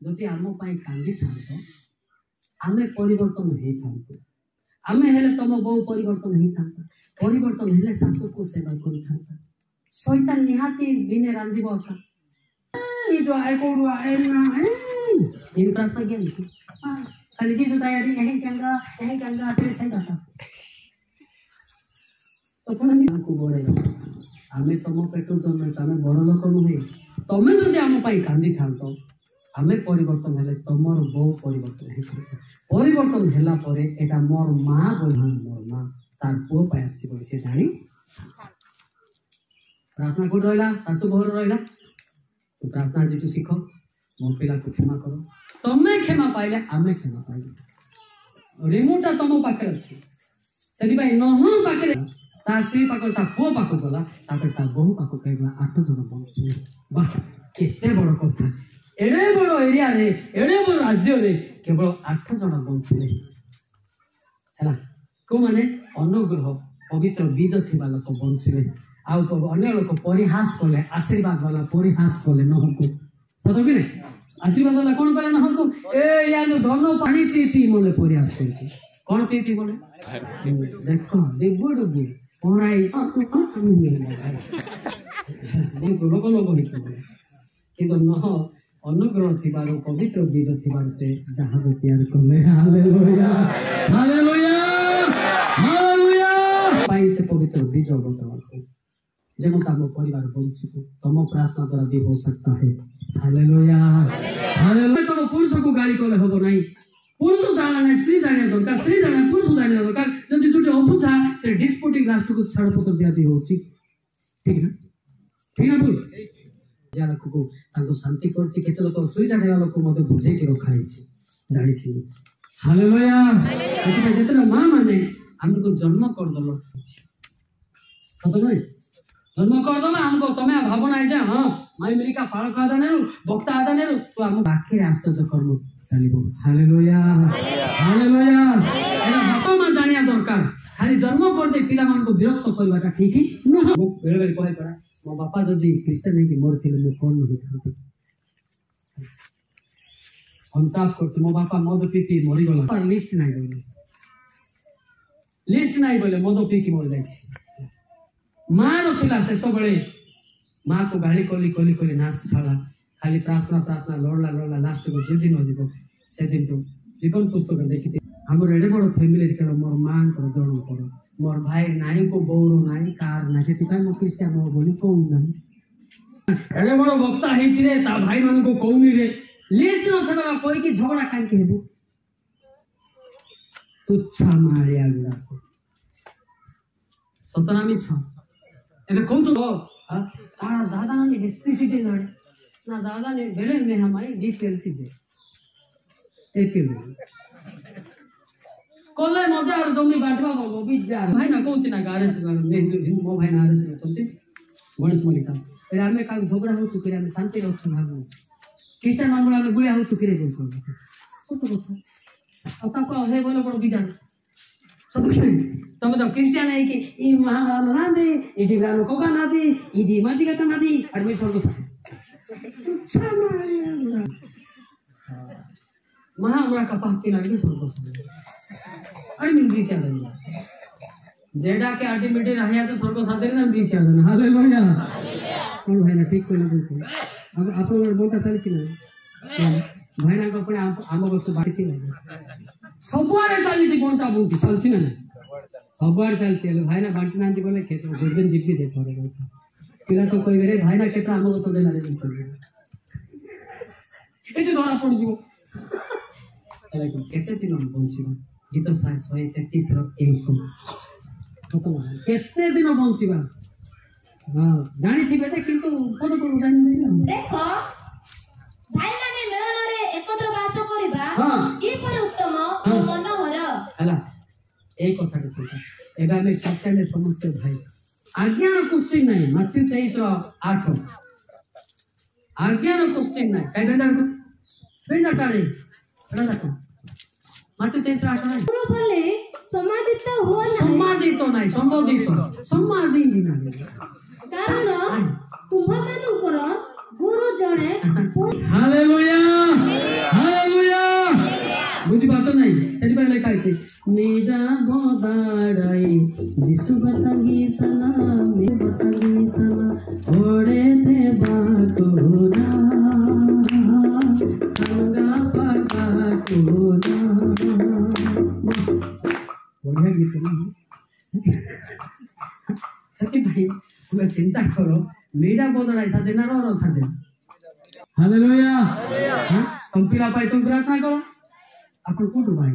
जदि आम कांदी था आमे परिवर्तन होता आमे हेले तुम बहु परिवर्तन होता परिवर्तन हेले शाशु को सेवा कर शैतान निहाती दिने रांधिब जो आए कौड़ू आए ना इन प्रार्थना क्या लिखी खाली जी जो तैयारी यही कहंगा तेरे सही बात तो थोड़ा भी को बोले आमे तुम पेटू जन्म आमे बड़ लोक नुहे तमें जदि आम कांदी था आमे परिवर्तन हेले तुमर बहु परिवर्तन परिवर्तन हेला परे एटा मोर माँ मोर माँ तार पुओ पाई आसी से जानी प्रार्थना कोड रहा शाशु घर रहा तो प्रार्थना जी शिख मो पिला को क्षमा करो तमें क्षमा पाइले आमे क्षमा पाइले रिमोटा तुम पाखे अच्छी से नह पाखे ता स्त्री पाख ता पुओ पाख गला ता बहु पाख कहला 8 जन बंचे वाह केते बड़ कथा एड़े बड़ एरिया रे एड़े बड़ राज्य रे केवल 8 जन बंचे है को माने अनुग्रह पवित्र बीज थिबा लोक बंचे अन्य लोक परिहास कले आशीर्वाद वाला परिहास कले नहको तो भी नहीं आशीर्वाद वाला कौन कले नहको ए या जो धन पानी पी पी मोले परिहास करके कौन पी पी बोले देखो डिबु डिबु पराई लोक लोक किंतु नह अनुग्रह थिबार पवित्र बीज थिबार से जहाज तैयार कले हालेलुया हालेलुया हालेलुया पाई से पवित्र बीज बतवा जब तम परिवार बंचित तुम प्रार्थना द्वारा भी हो सकता है हालेलुया हालेलुया तुम पुरुष को गाली कले हबो नहीं पुरुष जाना नहीं स्त्री जाने दरकार स्त्री जाना पुरुष जाने दरकार जदि दुटे अबुझा से डिस्प्यूटिंग लास्ट को छाड़पत्र दिया दी होची ठीक ना बोल या लोक को ताको शांति करछि केते लोक सुई जाने लोक मते बुझे के रखा हिछि जानि छि हालेलुया हालेलुया जेतना मां माने हमको जन्म कर दलो खतम नहीं जन्म कर दलो हमको तमे भावना है जे हां माई अमेरिका पाळक आदानेरु भक्त आदानेरु तो हम बाकी आश्चर्य कर्म चलिबो हालेलुया हालेलुया एना बापा मां जानिया दरकार खाली जन्म कर दे पिला मान को विरक्त करवाटा ठीक ही न बेले बेले कहे पड़ा मो बापा जदि क्रिश्चियन है कि मोर थिले मो कोन होई थांती अंताप करते मो बापा मद पी पी मरी गला लिस्ट नहीं बोले मद पी की मर जाई मां रखिला से सब बळे मां को गाली कोली नाच छाला खाली प्रार्थना लड़ला लास्ट को जे दिन हो से दिन तो जीवन पुस्तक देखि हमर एडे बड़ फैमिली के मोर मां को जणो पड़ो मोर भाई नाई को बौरो नाई कार ना से तिपा मो क्रिश्चियन हो बोली को ना एडे बड़ वक्ता हेछि रे ता भाई मान को कोउनी रे लिस्ट न थबा कोई की झगड़ा काई के हेबो तुच्छा मारिया गुडा सतनामी छ एबे कोन तो तारा दादा ने डिस्प्यूट लड़े ना दादा ने बेले में हमारी डीपीएलसी दे एपी कोले मधे आर दमी बाटवा बोलो बिजार भाई ना कोच ना गारेस मो भाई ना आरेस चलते गणेश मलिका रे हमें का झगड़ा हो चुके हमें शांति रखु भागो क्रिश्चियन मामला में गुलिया हो चुके रे बोल तो आता को हे बोलो बड़ बिजार सब तुम तो क्रिश्चियन है कि ई महान ना दे इडी रानो को ना दे इडी मति का ना दे एडमिशन को महामरा का पापी लगे सब अरे मिल भी शायद जेडा के अल्टीमेटली रहिया तो स्वर्ग साधे ना भी शायद हालेलुया कौन भाई ना ठीक कोई ना बोल अब आप लोग बोलता चल कि ना भाई ना को अपने आम वस्तु बाटी थी सबुआरे चली थी बोलता बोलती चलछि ना सबुआरे चलछि भाई ना बांटी ना दी बोले खेत गोजन जीपी दे पड़े पिला तो कोई रे भाई ना केता आम वस्तु देला रे एते धरा पड़ जीवो लेकिन केते दिन पहुंचीबो गीत 133 रो 1 केते दिन पहुंचीबा हां जानि थिबे ते किंतु पद को जानि देखो भाई माने मिलन रे एकत्र वास करिबा ई पर उत्तम मनोहर हला एक कथा छै एबा में क्रिश्चियन समस्त भाई आज्ञा रो क्वेश्चन नहीं मत्ती 23:8 आज्ञा रो क्वेश्चन नहीं काय बेंदा काढे बेंदा को मत्ती 23:8 नहीं पूर्ण फले समादित हो नहीं समादित नहीं संबोधित समाधि नहीं कारण तुम्हा मानकर गुरु जणे सलामी बताली सला ओड़े थे बाकोना गंगा पाका कोना बढ़िया गीत नहीं सच्ची भाई तुम्हें चिंता करो मेरा बदला ऐसा देना रो रो साथे हालेलुया हां कंपिला पाई तुम प्रार्थना करो अपन को डुबाई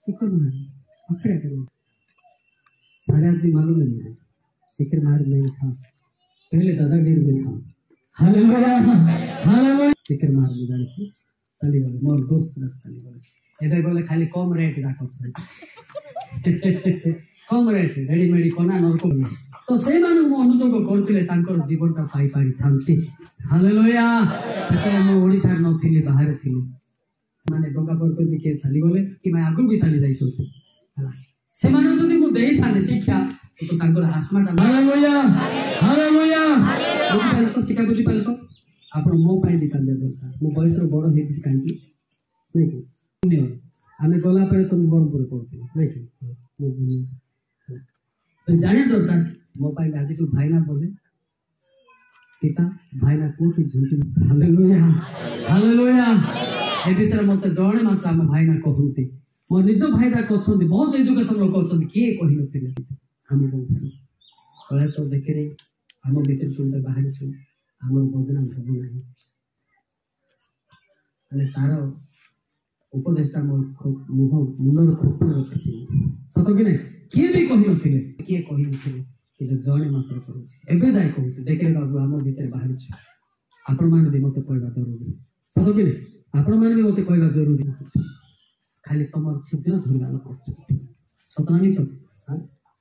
सिक्कर मार अखरे करो सारे आदमी मालूम है मुझे सिक्कर मार नहीं था पहले दादागिरी में था हालेलुया हालेलुया सिक्कर मार बुझाई छी चली बोले मोर दोस्त रख चली बोले एबे बोले खाली कम रेट राखो छ कम रेट रेडीमेड कोना नरको तो से मानु मो अनुजोग करथिले तांकर जीवनटा पाई पारी थांती हालेलुया सेते मो ओडिसा नथिली बाहर थिली माने डोका पर पे के चली बोले कि मैं आगु भी चली जाई छथि हला से मानु जदि मो देई थाने शिक्षा तो तांकर आत्माटा हालेलुया हालेलुया हालेलुया तो शिक्षा बुझी पाले तो आपण मो पाई भी कांदे दरकार मो बयस रो बड़ हेति कांती नहीं कि आमे गला पर तुम बरपुर करथि नहीं कि मो दुनिया तो जाने दरकार मो पाई आज तो भाई ना बोले पिता भाई ना कोठी झुंटी हालेलुया हालेलुया ए विषय मत जणे मात्र हम भाई ना कहूती मो निज भाई दा कहछोंदी बहुत एजुकेशन लोक कहछोंदी के कहि नथिले हम कहछोंदी कलेस देखि रे हम भीतर चुंडे बाहर छु हम बदनाम सब नाही अने तारो उपदेशटा मो मुह मुनर खोपन रखछि सत कि नै किए भी कहि नथिले किए कहि नथिले कि जणे मात्र करूछि एबे जाय कहूछि देखिरे बाबू हम भीतर बाहर छु आपण माने भी मते कहबा जरूरी सत कि नै आपण माने भी मते कहबा जरूरी खाली तमर छिद्र धरबा लोक सतना मिछ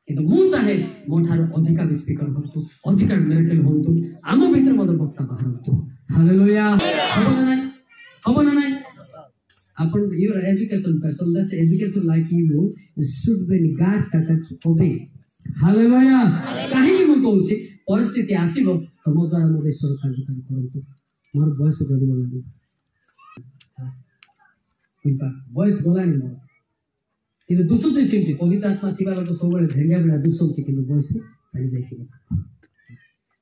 किंतु मु चाहे मो ठार अधिक स्पीकर होतु अधिक मिरेकल होतु आम भीतर मते वक्ता बाहर होतु हालेलुया खबर ना नहीं upon your education person that's education like you should be God that obey hallelujah kahi mu कहूची परिस्थिति आसीबो तमो द्वारा मो ईश्वर कार्यक्रम करंतु मोर बयस गडिबो लागि किंतु बयस गलानी मोर किंतु दुसुची सिंती पवित्र आत्मा थिबा लोक सबले भेंगा बेला दुसुची किंतु बयस चली जाइथिबो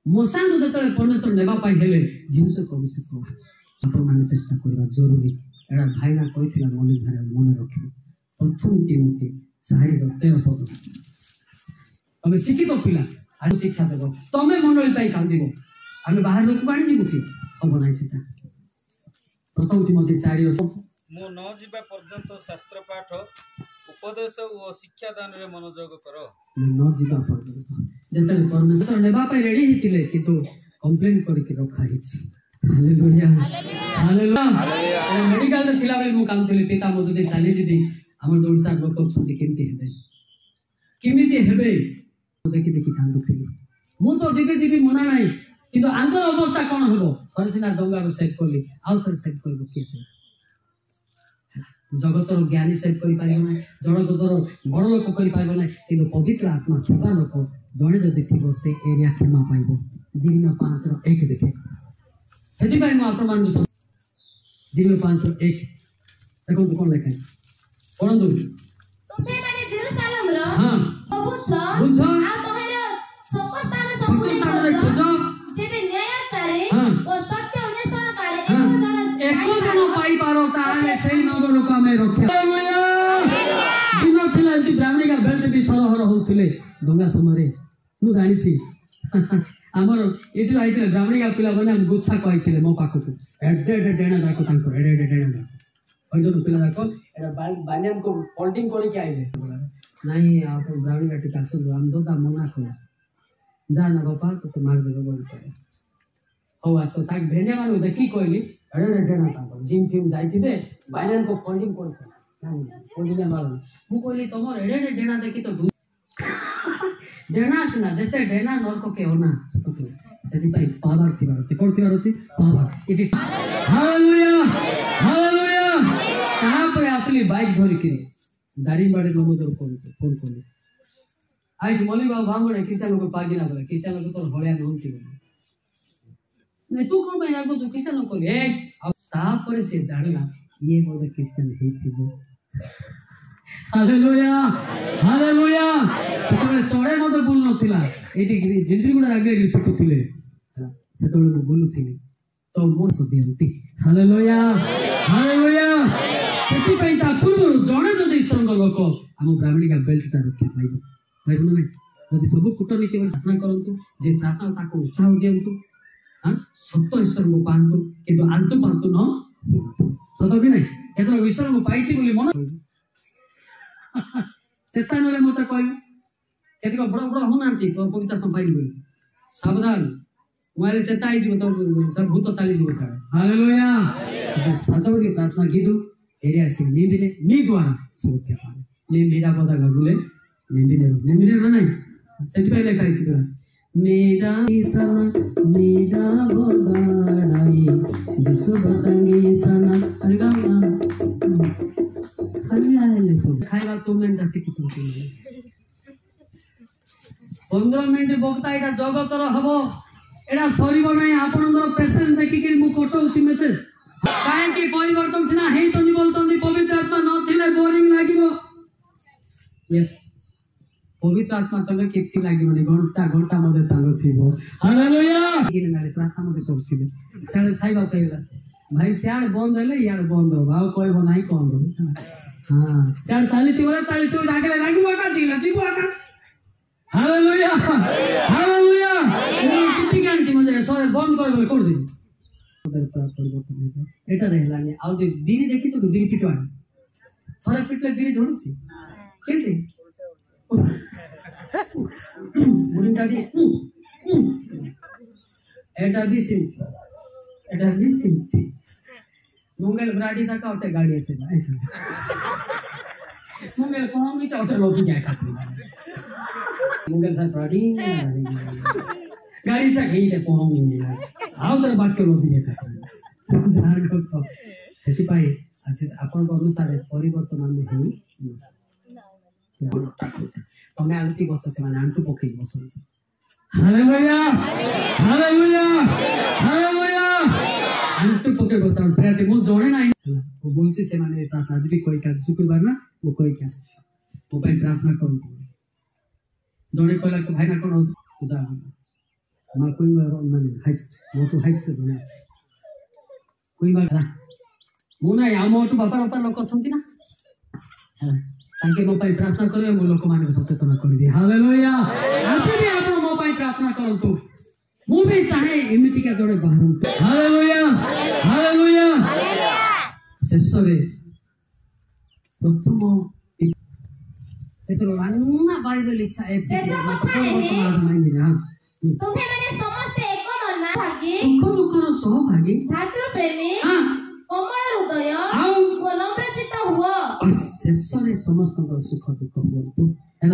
मोसानु जतले परमेश्वर नेबा पाई हेले जिंस कमिसे को आपण माने चेष्टा करबा जरूरी एड़ा भाई ना कहिथिला मन भारे मन रखि प्रथम तिमोथी 4:13 पद तमे शिक्षित पिला आज शिक्षा देबो तमे मंडली पाई कांदिबो आमे बाहर लोक बाणी जीवो कि अब नाही सेटा प्रथम तिमोथी 4 मु न जीवा पर्यंत शास्त्र पाठ उपदेश ओ शिक्षा दान रे मनोयोग करो न जीवा पर्यंत जतले परमेश्वर नेबा पाई रेडी हितिले किंतु कंप्लेन करके रखा हिछि हालेलुया हालेलुया मेडिकल रे थिला बेले मु काम थले पिता मो जदि चाली जिदी हमर दोलसा लोक छथि केमिति हेबे देखि देखि कांदु थिली मु तो जीबे जीबी मना नाही किंतु आंतर अवस्था कोन हबो थरसिना गंगा रो सेट करली आउ थर सेट करबो केसे जगतर ज्ञानी सेट करि पारिबो ना जगतर बड़ लोक करि पारिबो ना किंतु पवित्र आत्मा थिबा लोक जणे जदि थिबो से एरिया क्षमा पाइबो जिरिमा 5:1 देखे हेति भाई मु आपण मान जिरिमा 5:1 देखो कोन लेखा कोन दु तुमे माने जेरूशलेम रो हां बुझ आ तोहेर सपस्तान रे खोज जेबे न्यायाचारी हां ओ सत्य अन्वेषणकारी एको जन पाई पारो ताले सेही नगर को हमें रखे हालेलुया दिनो थिला जी ब्राह्मणी का बेल्ट भी थर हर होथिले डंगा समरे मु जानि छी हमर एठी आइथिले ब्राह्मणी का पिला बने हम गुच्छा कहिथिले मो पाखु एडे एडे डेना दाको तांको एडे एडे डेना दाको ओइदो पिला दाको एडा बानियन को फोल्डिंग करि के आइले नाही आपण ब्राह्मणी का टिका सो हम दो दा मना को जाना बापा तो मार देबो बोल करे हो आसो ताक भेने मानु देखि कहली एडे एडे डेना तांको जिम फिम जाइथिबे बानियन को फोल्डिंग कर नाही फोल्डिंग मार मु कहली तमर एडे एडे डेना देखि तो डेना सिना जते डेना नरक के होना जति पाई पावर थिबार अछि कोन थिबार अछि पावर इति हालेलुया हालेलुया कहां पे असली बाइक धरि के दारी बाडे नमोदर फोन कोली आई मोली बाबा भांगणे किसान लोग पागिना बोले किसान लोग तो होळ्या नोंती बोले ने तू कोन भाई लागो तू किसान लोग कोली ए अब ता परे से जानला ये बोले किसान हे थिबो ହାଲେଲୁୟା ହାଲେଲୁୟା। ସେତେବେଳେ ଚଢ଼େଇ ମଧ୍ୟ ବୁଲୁ ନଥିଲା, ଏଇଠି ଜିଞ୍ଜିରିଗୁଡ଼ା ଆଗରେ ପିଟୁଥିଲେ, ସେତେବେଳେ ମୁଁ ବୁଲୁଥିଲି ତ ମୋର ଦିଅନ୍ତି। Hallelujah hallelujah. ସେଥିପାଇଁ ତା ପୂର୍ବରୁ ଜଣେ ଯଦି ଈଶ୍ୱରଙ୍କ ଲୋକ ଆମ ବ୍ରାହ୍ମଣିକା ବେଲ୍ଟଟା ରକ୍ଷା ପାଇବ, ପାଇବ ନା ନାହିଁ? ଯଦି ସବୁ କୂଟନୀତି ଭଳି ପ୍ରାର୍ଥନା କରନ୍ତୁ, ଯେ ପ୍ରାର୍ଥନା ତାକୁ ଉତ୍ସାହ ଦିଅନ୍ତୁ, ସତ ଈଶ୍ୱରଙ୍କୁ ପାଆନ୍ତୁ, କିନ୍ତୁ ଆଲତୁ ପାଆନ୍ତୁ ନ ସତ କି ନାହିଁ? କେତେବେଳେ ଈଶ୍ୱରଙ୍କୁ ପାଇଛି ବୋଲି ମନ ଚେତା ନହେଲେ ମତେ କହିବୁ, କେତେକ ବଡ଼ ବଡ଼ ହଉନାହାନ୍ତି ପବିତ୍ରାତ୍ମା ପାଇଲି ବୋଲି, ସାବଧାନ, ମୁଁ ଚେତା ହେଇଯିବ ତ ଭୂତ ଚାଲିଯିବ ସାଡେ। ହାଲେଲୁୟା। ସାଧବୀ ପ୍ରାର୍ଥନା ଗୀତ ଏରିଆ ଆସି ନିନ୍ଦିଲେ ନି ଦ୍ୱାରା ସୁରକ୍ଷା ପାଏ, ନିନ୍ଦିରା ପଦା ଗଗୁଲେ ନିନ୍ଦିରେ ନା ନାହିଁ? ସେଥିପାଇଁ ଲେଖା ହେଇଛି ପୁରା मेरा सना मेरा बगाड़ाई जिस बतंगी सना अलगमा खाली आले सब खाइबा तो मैं दसी की तुम 15 मिनिट बक्ता एटा जगतर हबो, एटा सरीब नाही। आपनकर पेशेंस देखि के मु कोटौची मेसेज काहे कि परिवर्तन सिना हेइ चंदी बोलतंदी पवित्र आत्मा नथिले बोरिंग लागिबो। यस, पवित्र आत्मा तबे किछि लागिबनी, घंटा घंटा मध्ये चालुथिबो। हालेलुया। किने नाले प्रार्थना मध्ये करथिबे, साडे खाइबा कहला भाई स्याड बंद हेले यार बंद हो भाव कहबो नाही कोन। हां, स्याड चालिति बोले चालिति लागले लागिबो का जीबो का। Hallelujah hallelujah. किति गांती मध्ये सरे बंद कर बोले कोन देबी ओदर तो परिवर्तन हेते एटा रहलानी। आ बिरी देखि तो बिरी पिटवानी थरे पिटले बिरी झोडुची केते मुड़ी दादी एटा भी सिंती मंगल ब्राडी तक होते गाड़ी से मंगल कौन भी चौथे लोग क्या खाते मंगल साथ ब्राडी गाड़ी से गई ले पहुंच नहीं यार आओ तर बात के लोग ये खाते जार को तो सेठी पाए आज अपन को अनुसार परिवर्तन आने हैं तमे आंटी बस से माने आंटू पकई बस। Hallelujah hallelujah hallelujah. आंटू पकई बस फेरते मु जोड़े नाही वो बोलती से माने प्रार्थना आज भी कोई का शुक्रवार ना वो कोई क्या वो पे प्रार्थना करू जोड़े कहला के भाई ना कोन खुदा मां कोई माने हाइस्ट वो तो हाइस्ट बने कोई बात मु ना या मोटू बापा लोक छंती ना ताकि मो पाई प्रार्थना करे मो लोक माने सचेतन कर दे। हालेलुया। आज भी आपण मो पाई प्रार्थना करंतु मु भी चाहे एमिति का जोड़े बाहरंतु। Hallelujah hallelujah. शेषरे प्रथम एतरो अन्ना बाइबल इच्छा एक तुम्हें माने समस्त एक मन भागी सुख दुखर सहभागी धातृ प्रेमी कोमल हृदय और नम्रचित्त हुआ। शेषरे समस्त सुख दुख हुअतु है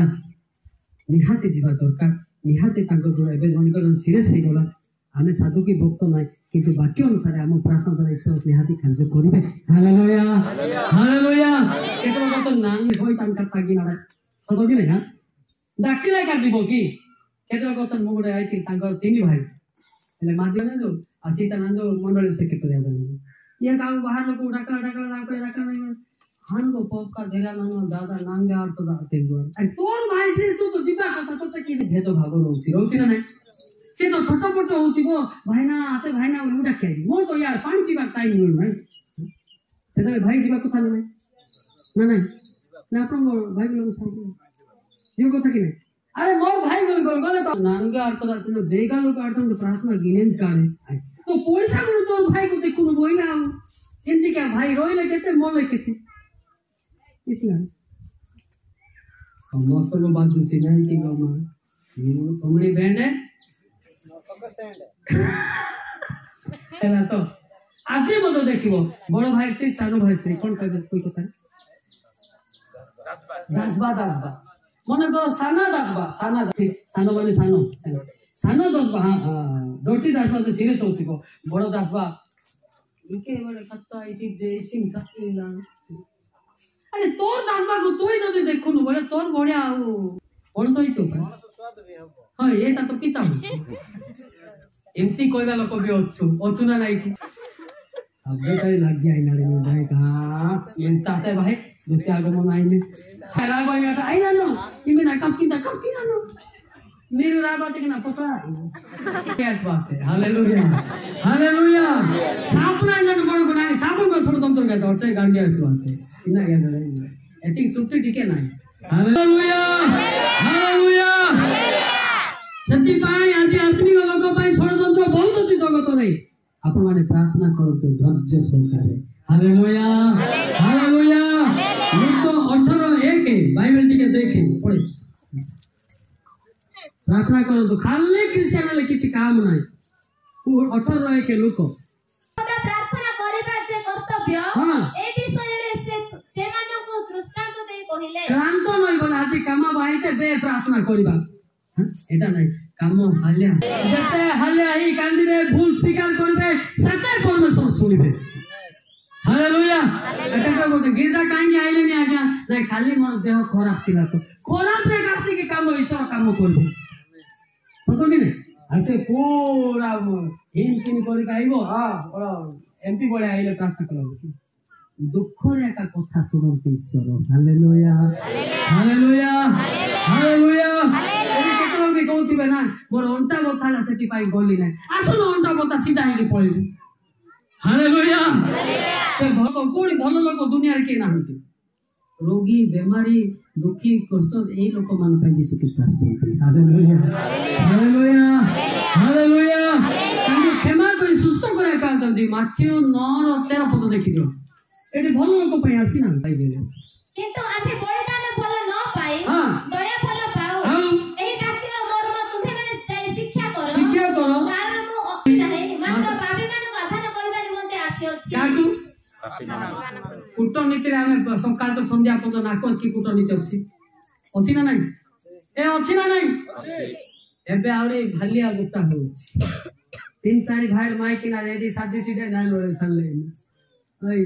निहाती जीवा दरकार निहाती जो एवं जन सीरीयस हो गला आम साधु की भक्त ना किंतु वाक्य अनुसार आम प्रार्थना द्वारा ईश्वर निहाती कार्य करेंगे। Hallelujah hallelujah. केतन तो नांग होई तांका तागी ना सतो कि नहीं डाकिले का दिबो कि केतन कतन मु गोटे आइति तांकर तीन भाई हेले मादिया ने जो आसीता नंदो मंडल से केतन याद ये का बाहर लोग डाकला नहीं हान को पप का धेरा नानो दादा नांगे आर तो दाते दुआर अरे तोर भाई से तो जिबा कथा तो कि भेद भाव रोची ना नहीं से तो छोटो मोटो होतिबो भाई ना आसे भाई ना उडा के मोर तो यार पानी पीबा टाइम मिल भाई से भाई जिबा कथा ना नहीं ना अपन भाई बोल साइड जीव कथा कि नहीं अरे मोर भाई बोल गले तो नांगे आर तो दाते देगा लोग आर तो प्रार्थना गिनेन काले तो पोलिसा को तोर भाई को देखु बोई ना इनती क्या भाई रोइले केते मोले केते इसलिए मस्त को बात दूसरी नहीं की गामा तुमरी बैंड है चला तो आज मत देखिबो बड़ भाई स्त्री सानो भाई स्त्री कोन कहबे कोई कथा दासबा मने को साना दासबा सानो माने सानो दासबा हां दोटी दासबा तो सीरियस होतिबो बड़ दासबा इके बड़े सत्ता इसी देसिंग सत्तीला अरे तोर दासबा को तोई जदि देखुनु बोले तोर बढ़िया कोन सही तो हां एटा तो पिता एमती कहबा लोक भी अछु ना नहीं अब बेटा लग गया इनारे में भाई कहां एंताते भाई ଯେତେ ଆଗମନ ଆଇନେ ରାଗ ଆଇନା ନ ଇମେ ନା କମ୍କିନା ନ మీరు రాబోతుకి నా పుత్ర हालेलुया सापना जन बडको नानी सापनको स्वतन्त्र गए हटे गाडी आसबाते इना गए एतिक चुट्टी टिके नाही हालेलुया हालेलुया सती पाई आज आत्मिक लोक पाई षडयंत्र बहुत अछि जगत रे आपण माने प्रार्थना करतो धैर्य सहकारे हालेलुया हालेलुया लूक 18:1 बाइबल टिके देखे पढे प्रार्थना करो तो खाली क्रिश्चियन ले किछि काम नाही 18:1 के लोक प्रार्थना करिबा जे कर्तव्य ए विषय रे से मानो को दृष्टांत दे कहिले क्रांत नई बोला आज काम बाईते बे प्रार्थना करिबा एटा नाही काम हाल्या जते हाल्या ही कांदिबे भूल स्वीकार करबे सते परमेश्वर सुनिबे हालेलुया एटा को बोलते गिरजा काहे आइले नि आज्ञा नाही खाली मोर देह खराब थिला तो खराब रे कासी के काम ईश्वर काम करबे तो नहीं ऐसे पूरा हिम किन कर आइबो हां बड़ा एमपी बड़े आइले प्रार्थना करो दुख रे का कथा सुनते ईश्वर हालेलुया हालेलुया हालेलुया एबे केतरो भी कहउथिबे ना मोर अंटा बथाला सेति पाई गली नै आसनो अंटा बता सीधा ही पळिबे हालेलुया से भक्त कोडी भलो लोक दुनिया रे के नाहंती रोगी बेमारी दुखी कष्ट ए लोक मान पे यीशु ख्रीष्ट आछथि हालेलुया हालेलुया हालेलुया तांको क्षमा करी सुस्त करे पाछंती माथ्यू 9:13 पद देखियो एटी भलो लोक पे आसी ना पाइबे किंतु आठे बलिदान फल न पाई दया फल पाऊ एही वाक्यर मर्म तुमे माने जाय शिक्षा करो कारण मु अपिता है मात्र पापी मानको आधान करबा निमंते आसी अछि काकू कूटनीति रे हमें सकाळ तो संध्या पद नाको की कूटनीति अछि ना नहीं ए अछि ना नहीं एबे आउरी भालिया गुटा होछि 3-4 भाई माई किना रेडी शादी सीधे ना रोले सनले ओय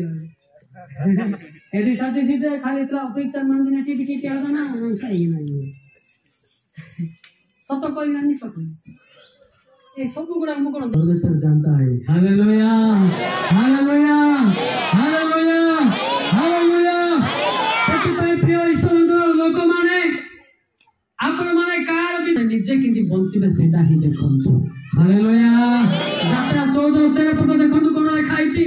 एडी शादी सीधे खाली इतना अपेक्षा मान दिन टीवी की आदा ना सही नहीं सत कोई नहीं सत ये सब गुड़ा हम कोन परमेश्वर जानता है हालेलुया हालेलुया हालेलुया हालेलुया सती पे प्रिय ईश्वर लोक माने आपण माने कार भी निजे किंती बंचिबे सेटा ही देखंतु हालेलुया यात्रा 14:13 पद देखंतु कोन लिखाई छी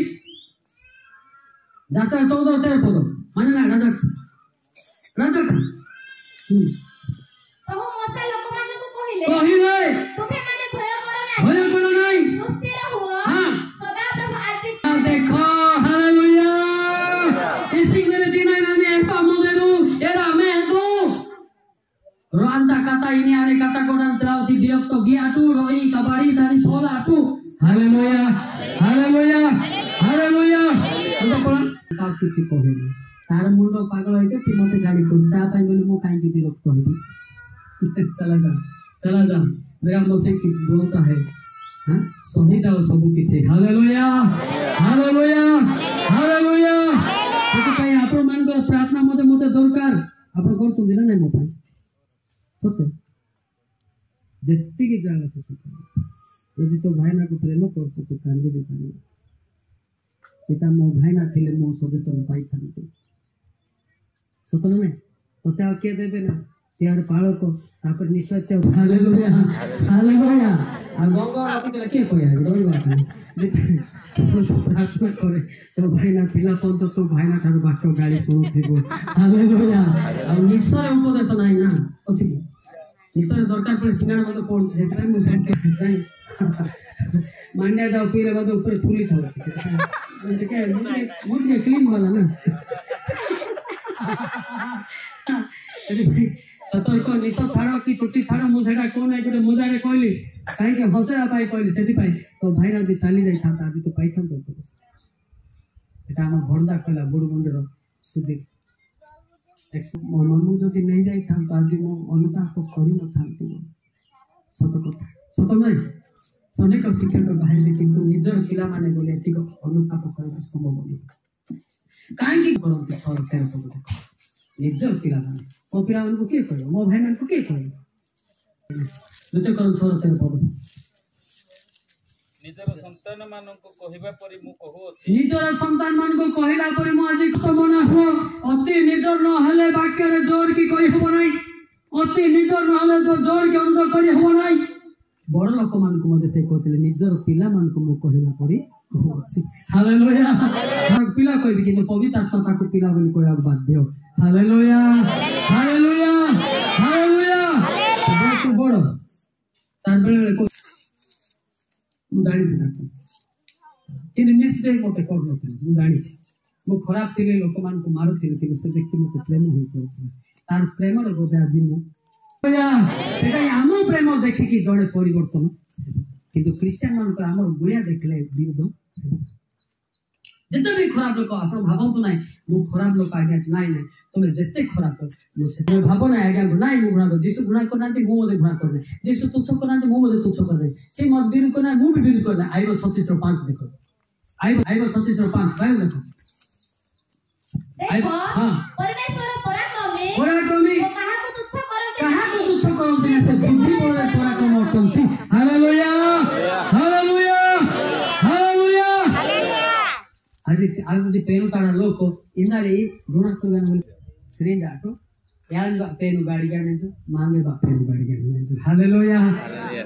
यात्रा 14:13 पद माने ना राजा राजा तो मोसे लोक माने को कहिले तुमे माने भय करो नहीं सुस्थिर हुओ सदा प्रभु आज देखो हालेलुया इसी मेरे दिन नानी एपा मोदेरु एरा में दो रांदा कथा इनी आने कथा कोडन तलाउती विरक्त गियाटू रोई कबाड़ी तारी सोला आटू हालेलुया हालेलुया हालेलुया तो कोन का किछि कहे तार मुंडो पागल होइते ती मते गाड़ी कोता पाई बोली मो काई की विरक्त होइबी चला जा मेरा मोसे की बोलता है हां संहिता और सब किछि हालेलुया हालेलुया हालेलुया तो भाई आपण मानकर प्रार्थना मते मते दरकार आपण करछन ना नहीं मो पाई सत्य जत्ती की जान सत्य यदि तो भाई ना को प्रेम करतो तो कांदी दे पानी पिता मो भाई ना थिले मो सदस्य पाई थांती सत्य ना तो त्या के देबे ना यार पालो को तापर निश्चय हालेलुया हालेलुया आ गंगा रखिते के कोया डोई बात प्रार्थना करे तो भाई ना पिला कोन तो भाई ना थारो बाटो गाली सुनु थिबो हालेलुया आ निश्चय उपदेश नाही ना अछि निश्चय दरकार पड़े सिंगाड़ मत पड़ सेतरा मुझे मान्य दा पीरे बाद ऊपर फुली था के मुझे क्लीन वाला ना अरे भाई सतर्क निश छाड़ कि चुट्टी छाड़ मुझे कौन गोटे मुदारे कहली कहीं हसैया पाई कहली से तो भाई ना चली जाता आज तो पाई था এটা আমার ভরদা কলা বুড়গুন্ডর সুদি মনু যদি নেই যাই থাম তো আজ মো অনুতাপ করি ন থামতি সত কথা সত নাই অনেক শিক্ষক বাহিরে কিন্তু নিজের পিলা মানে বলে এটিক অনুতাপ করা সম্ভব নয় কাହିଁକି କରନ୍ତି ସରକାର ପଦ ନିଜର ପିଲାମାନେ ମୋ ପିଲାମାନଙ୍କୁ କିଏ କହିବ ମୋ ଭାଇମାନଙ୍କୁ କିଏ କହିବ ଦ୍ୱିତୀୟ କରନ୍ତି ସରକାର ପଦ ନିଜର ସନ୍ତାନ ମାନଙ୍କୁ କହିବା ପରି ମୁଁ କହୁଅଛି ନିଜର ସନ୍ତାନ ମାନଙ୍କୁ କହିଲା ପରି ମୁଁ ଆଜି ସମନା ହୁଅ ଅତି ନିଜର ନହେଲେ ବାକ୍ୟରେ ଜୋର କି କହି ହବ ନାହିଁ ଅତି ନିଜର ନହେଲେ ଜୋର କି ଅନୁଯୋଗ କରି ହବ ନାହିଁ ବଡ ଲୋକମାନଙ୍କୁ ମଧ୍ୟ ସେ କହୁଥିଲେ ନିଜର ପିଲାମାନଙ୍କୁ ମୁଁ କହିଲା ପରି କହୁଅଛି ହାଲେଲୁୟା ପିଲା କହିବି କିନ୍ତୁ ପବିତ୍ର ଆତ୍ମା ତାକୁ ପିଲା ବୋଲି କହିବାକୁ ବାଧ୍ୟ ହାଲେଲୁୟା ହାଲେଲୁୟା ହାଲେଲୁୟା ବଡ ତାର ବେଳେ ମୁଁ ଜାଣିଛି ତାକୁ କିନ୍ତୁ ମିସବିହେଭ ମତେ କରୁନଥିଲି ମୁଁ ଜାଣିଛି ମୁଁ ଖରାପ ଥିଲି ଲୋକମାନଙ୍କୁ ମାରୁଥିଲି କିନ୍ତୁ ସେ ବ୍ୟକ୍ତି ମତେ ପ୍ରେମ ହିଁ କରୁଥିଲା ତାର ପ୍ରେମରେ ବୋଧେ ଆଜି ମୁଁ ସେଟା ଆମ ପ୍ରେମ ଦେଖିକି ଜଣେ ପରିବର୍ତ୍ତନ କିନ୍ତୁ ଖ୍ରୀଷ୍ଟିଆନ ମାନଙ୍କର ଆମର ଗୁଳିଆ ଦେଖିଲେ ବିରୋଧ ଯେତେ ବି ଖରାପ ଲୋକ ଆପଣ ଭାବନ୍ତୁ ନାହିଁ ମୁଁ ଖରାପ ଲୋକ ଆଜ୍ଞା ନାଇଁ ନାଇଁ ତମେ ଯେତେ ଖରାପ ମୁଁ ସେ ଭାବ ନାହିଁ ଆଜ୍ଞା ନାଇଁ ମୁଁ ଘୃଣା କରେ ଯୀଶୁ ଘୃଣା କରିନାହାନ୍ତି ମୁଁ ମଧ୍ୟ ଘୃଣା କରିନାହିଁ ଯୀଶୁ ତୁଚ୍ଛ କରିନାହାନ୍ତି ମୁଁ ମଧ୍ୟ ତୁଚ୍ଛ କରିନାହିଁ ସେ ମତ ବିରୋଧ କରିନାହିଁ ମୁଁ ବି ବିରୋଧ କରିନାହିଁ ଆଇବ 36:5 ଦେଖ ଆଇବ 36:5 ଭାଇ ଦେଖ ଦେଖ ପରମେଶ୍ୱର ପରାକ୍ରମୀ କାହାକୁ ତୁଚ୍ଛ କରନ୍ତି ନା ସେ ବୁଦ୍ଧି ବଳରେ ପରାକ୍ରମ ଅଟନ୍ତି ହାଲେଲୁୟା ହାଲେଲୁୟା ହାଲେଲୁୟା అది అది పేరు తాడ లోకో ఇందాలి గుణస్తులను శ్రీందాటు యాన్ పేరు గాడిగాడు మాంగే బా పేరు గాడిగాడు హల్లెలూయా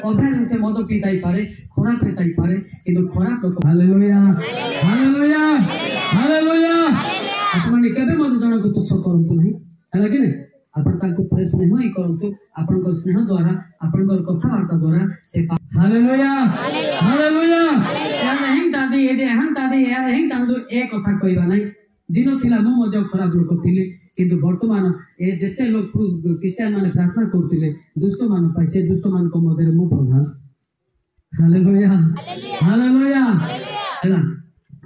অভ্যাস মদ পিতাই পারে খরাপ পিতাই পারে কিন্তু খরাপ লোক হালেলুয়া হালেলুয়া হালেলুয়া ଆପଣ କେବେ ମଧ୍ୟ ଜଣକୁ ତୁଚ୍ଛ କରନ୍ତୁ ନାହିଁ ହେଲା କି ନାହିଁ ଆପଣ ତାଙ୍କୁ ସ୍ନେହ ହିଁ କରନ୍ତୁ ଆପଣଙ୍କର ସ୍ନେହ ଦ୍ୱାରା ଆପଣଙ୍କର କଥାବାର୍ତ୍ତା ଦ୍ୱାରା ସେ ହାଲେଲୁୟା ହାଲେଲୁୟା ଏହା ହିଁ ଦାଦି ଏହା ଦାଦି ଏହା ହିଁ ତାଙ୍କୁ ଏ କଥା କହିବା ନାହିଁ ଦିନ ଥିଲା ମୁଁ ମଧ୍ୟ ଖରାପ ଲୋକ ଥିଲି କିନ୍ତୁ ବର୍ତ୍ତମାନ ଏ ଯେତେ ଲୋକ ଖ୍ରୀଷ୍ଟିଆନ ମାନେ ପ୍ରାର୍ଥନା କରୁଥିଲେ ଦୁଷ୍ଟମାନଙ୍କ ପାଇଁ ସେ ଦୁଷ୍ଟମାନଙ୍କ ମଧ୍ୟରେ ମୁଁ ପ୍ରଧାନ ହାଲେଲୁୟା ହାଲେଲୁୟା ହେଲା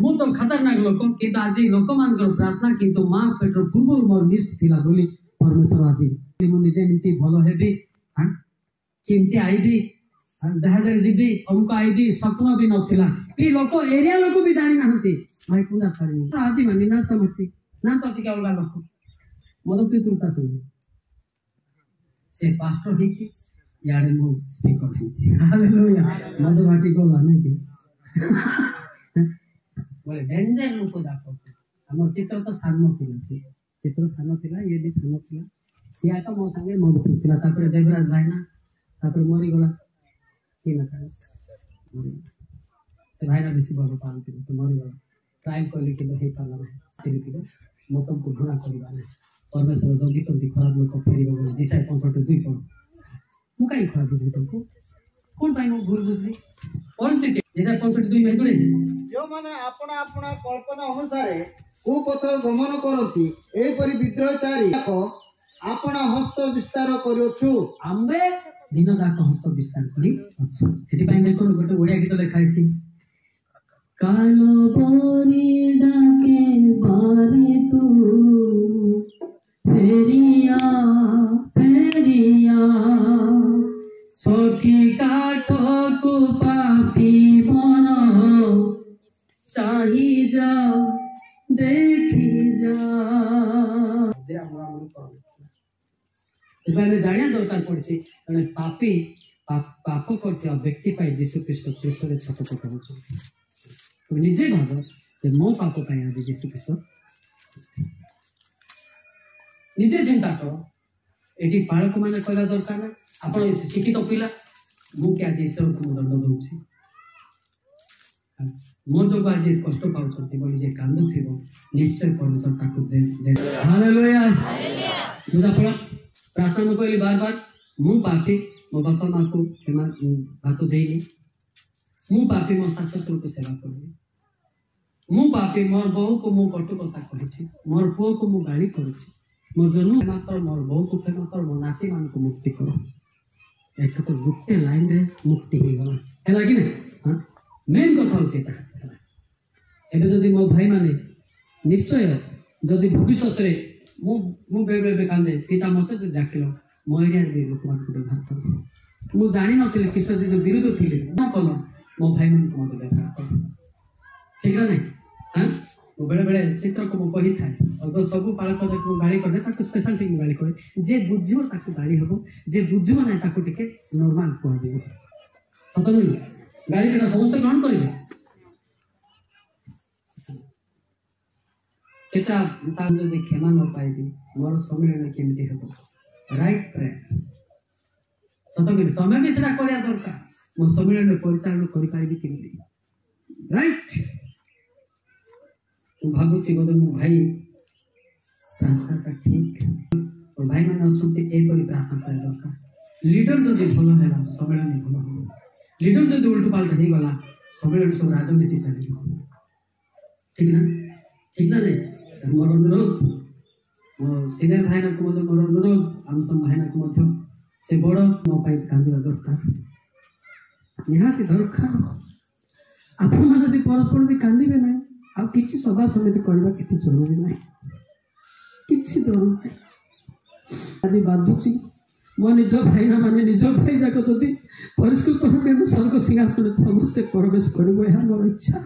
ମୁଁ ତ ଖତରନାକ ଲୋକ କିନ୍ତୁ ଆଜି ଲୋକମାନଙ୍କର ପ୍ରାର୍ଥନା କିନ୍ତୁ ମା ପେଟର ପୂର୍ବରୁ ମୋର ଲିଷ୍ଟ ଥିଲା ବୋଲି ପରମେଶ୍ୱର ଆଜି ମୁଁ ନିଜେ ଏମିତି ଭଲ ହେବି କେମିତି ଆଇବି ଜାହାଜରେ ଯିବି ଅମୁକ ଆଇବି ସ୍ୱପ୍ନ ବି ନଥିଲା ଏ ଲୋକ ଏରିଆ ଲୋକ ବି ଜାଣିନାହାନ୍ତି ଭାଇ ପୂଜା ଛାଡ଼ିବି ଆଜି ମାନେ ନା ତ ଅଛି ନା ତ ଟିକେ ଅଲଗା ଲୋକ ମଦ ପିତୃତା ଶୁଣି ସେ ପାଷ୍ଟର ହେଇଛି ଇଆଡେ ମୁଁ ସ୍ପିକର ହେଇଛି ହାଲେଲୁୟା ମଦ ଭାଟି ଗଲା ନାଇଁ बोले डेंजर लोक जाक आम चित्र तो सान ला चित्र सान था ये भी सान था सी आका मो संगे मद पिला देवराज भाईना मरीगला कि ना से भाईना बेसी भल पाती तो मरीगला ट्राए कली कि हो पाला ना मो तुमको घृणा करवा ना परमेश्वर जगिंट खराब लोक फेर बोले दिशा 65:2 कौन मुझे कहीं खराब बुझी तुमको कौन पाई मो भूल बुझी परिस्थिति दिशा 65:2 में जुड़े जो माने अपना अपना कल्पना अनुसार कुपथर गमन करती एपरि विद्रोहचारी अपना हस्त विस्तार करूछु आम्बे दिन जाक हस्त विस्तार करी अछु हेति पाइन देखो गोटे ओडिया गीत लेखाइ छी कालो बोनी डाके बारे तू फेरिया फेरिया सखी काठ को पापी बना चाही जा देखी जा जानिया दरकार पड़े जड़े पापी पाप कर व्यक्ति जीशु ख्रीष्ट क्रूस छत पकाऊ तुम निजे भाव मो पाप आज जीशु ख्रीष्ट निजे चिंता कर ये बालक मैंने कहना दरकार ना आप शिक्षित पिला मुझे आज ईश्वर को दंड दूसरी मो जो आज कष्ट पाँच बोली कांदु थी निश्चय परमेश्वर हालेलुया बुझा पड़ा प्रार्थना में कहली बार बार मु पापी मो बापा माँ को क्षमा भात देनी मु पापी मो शाशु ससुर को सेवा करनी मु पापी मोर बहु को मु कटु कथा कही मोर पुओ को मु गाड़ी करुँ मो जन्म मात्र मोर बहु को क्षमा कर मो नाती मान को मुक्ति कर एक तो गोटे लाइन रे मुक्ति हो गला है कि ना मेन कथा हूँ एवं जदि मो भाई माने निश्चय जदि भविष्य में बेले कांदे पिता मत डाकिल मो एरिया लोक व्यवहार कर मुझे जानी नी कृष्ण जी जो विरोध थी न कल मो भाई मान मत व्यवहार कर ठीक है ना हाँ बेले बेले चित्र को मुझे था अगर सब पालक गाड़ी करे स्पेशल टी गाड़ी करे जे बुझो गाड़ी हम जे बुझो ना टे नॉर्मल कह सत नुह गाड़ी समस्त ग्रहण करेंगे केता क्षमा न पाइबी मोर सम्मिलन केमती हम राइट प्रेयर सत कह तुम भी सेटा करवा दरकार मो सम्मिलन परिचालन करें राइट भावुची बोले मो भाई प्रार्थना ठीक और भाई मैंने अच्छा प्रार्थना कर दरकार लीडर जदि भल है सम्मेलन भल हम लीडर जदि उल्टू पाल्टा हो गला सम्मेलन सब राजनीति चलो ठीक ना नहीं मोर अनुरोध मो सीनियर भाई को मोर अनुरोध आम सब भाई को से बड़ मो कांदा दरकार निहाती दरकार आपण मैंने परस्पर भी कांदे ना आ किसी सभा समिति करवा किसी जरूरी ना किसी जरूरी ना बाधुची मो निज भाई माने निज भाई जाक जदि परिष्कृत भाव स्वर्ग सिंहासन समस्ते प्रवेश कर मोर इच्छा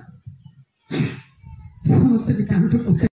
समस्ते